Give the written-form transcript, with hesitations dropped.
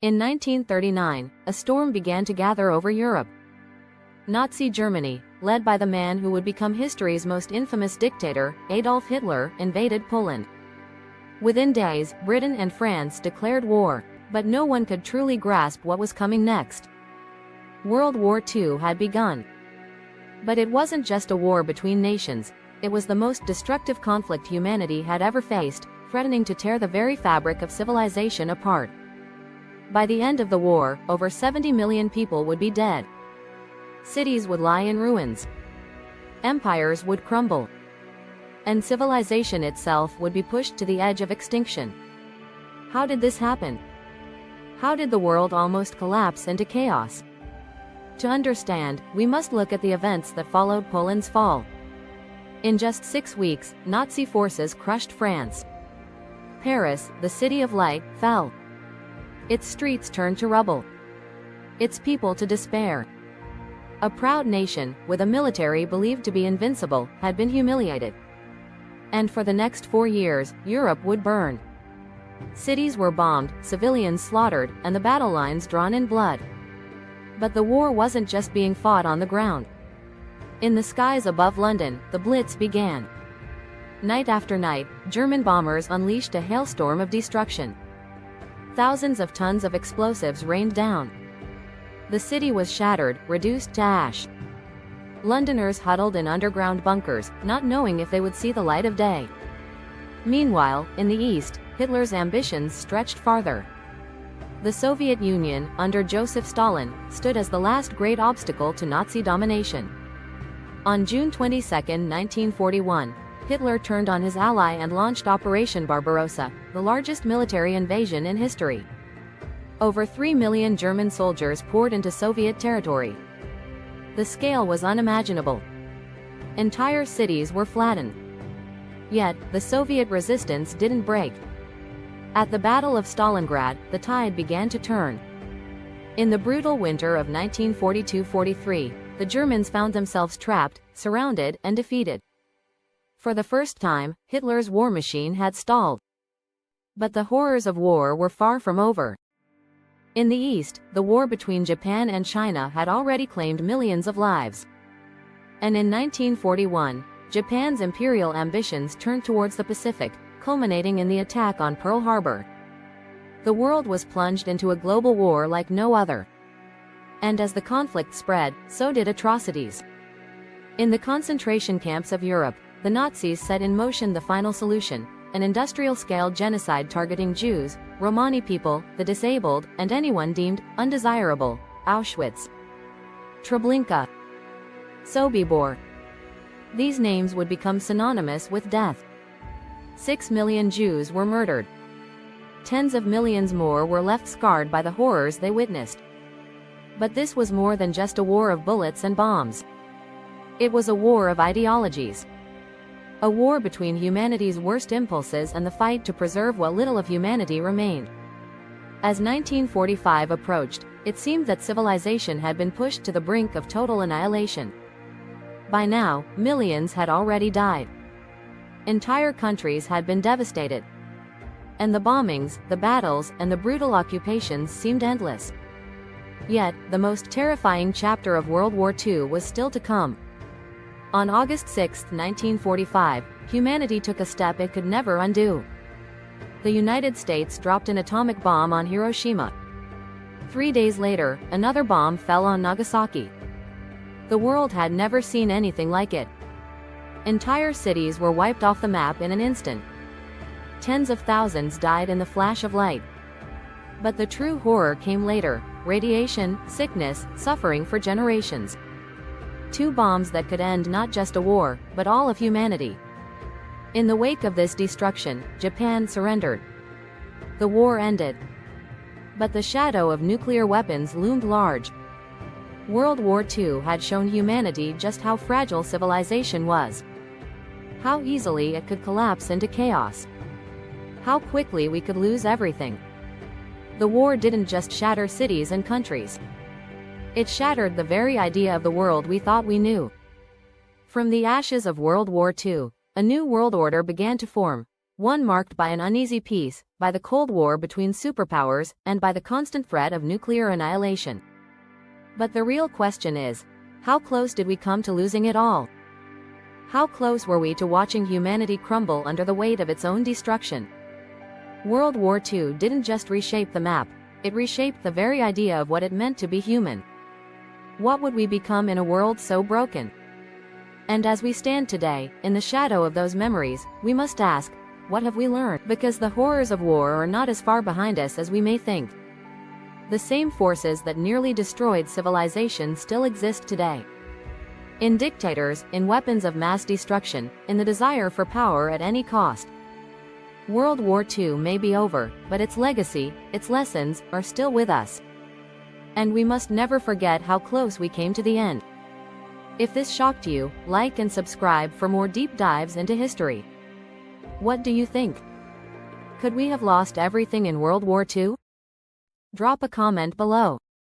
In 1939, a storm began to gather over Europe. Nazi Germany, led by the man who would become history's most infamous dictator, Adolf Hitler, invaded Poland. Within days, Britain and France declared war, but no one could truly grasp what was coming next. World War II had begun. But it wasn't just a war between nations, it was the most destructive conflict humanity had ever faced, threatening to tear the very fabric of civilization apart. By the end of the war, over 70 million people would be dead. Cities would lie in ruins. Empires would crumble. And civilization itself would be pushed to the edge of extinction. How did this happen? How did the world almost collapse into chaos? To understand, we must look at the events that followed Poland's fall. In just 6 weeks, Nazi forces crushed France. Paris, the city of light, fell. Its streets turned to rubble. Its people to despair. A proud nation, with a military believed to be invincible, had been humiliated. And for the next 4 years, Europe would burn. Cities were bombed, civilians slaughtered, and the battle lines drawn in blood. But the war wasn't just being fought on the ground. In the skies above London, the Blitz began. Night after night, German bombers unleashed a hailstorm of destruction. Thousands of tons of explosives rained down. The city was shattered, reduced to ash. Londoners huddled in underground bunkers, not knowing if they would see the light of day. Meanwhile, in the east, Hitler's ambitions stretched farther. The Soviet Union, under Joseph Stalin, stood as the last great obstacle to Nazi domination. On June 22, 1941, Hitler turned on his ally and launched Operation Barbarossa, the largest military invasion in history. Over 3 million German soldiers poured into Soviet territory. The scale was unimaginable. Entire cities were flattened. Yet, the Soviet resistance didn't break. At the Battle of Stalingrad, the tide began to turn. In the brutal winter of 1942-43, the Germans found themselves trapped, surrounded, and defeated. For the first time, Hitler's war machine had stalled. But the horrors of war were far from over. In the East, the war between Japan and China had already claimed millions of lives. And in 1941, Japan's imperial ambitions turned towards the Pacific, culminating in the attack on Pearl Harbor. The world was plunged into a global war like no other. And as the conflict spread, so did atrocities. In the concentration camps of Europe, the Nazis set in motion the final solution, an industrial-scale genocide targeting Jews, Romani people, the disabled, and anyone deemed undesirable. Auschwitz, Treblinka, Sobibor. These names would become synonymous with death. 6 million Jews were murdered. Tens of millions more were left scarred by the horrors they witnessed. But this was more than just a war of bullets and bombs. It was a war of ideologies. A war between humanity's worst impulses and the fight to preserve what little of humanity remained. As 1945 approached, it seemed that civilization had been pushed to the brink of total annihilation. By now, millions had already died. Entire countries had been devastated. And the bombings, the battles, and the brutal occupations seemed endless. Yet, the most terrifying chapter of World War II was still to come. On August 6, 1945, humanity took a step it could never undo. The United States dropped an atomic bomb on Hiroshima. 3 days later, another bomb fell on Nagasaki. The world had never seen anything like it. Entire cities were wiped off the map in an instant. Tens of thousands died in the flash of light. But the true horror came later: radiation, sickness, suffering for generations. 2 bombs that could end not just a war, but all of humanity. In the wake of this destruction, Japan surrendered. The war ended. But the shadow of nuclear weapons loomed large. World War II had shown humanity just how fragile civilization was. How easily it could collapse into chaos. How quickly we could lose everything. The war didn't just shatter cities and countries. It shattered the very idea of the world we thought we knew. From the ashes of World War II, a new world order began to form, One marked by an uneasy peace, by the Cold War between superpowers, and by the constant threat of nuclear annihilation. But the real question is, how close did we come to losing it all? How close were we to watching humanity crumble under the weight of its own destruction? World War II didn't just reshape the map, it reshaped the very idea of what it meant to be human. What would we become in a world so broken? And as we stand today, in the shadow of those memories, we must ask, what have we learned? Because the horrors of war are not as far behind us as we may think. The same forces that nearly destroyed civilization still exist today. In dictators, in weapons of mass destruction, in the desire for power at any cost. World War II may be over, but its legacy, its lessons, are still with us. And we must never forget how close we came to the end. If this shocked you, like and subscribe for more deep dives into history. What do you think? Could we have lost everything in World War II? Drop a comment below.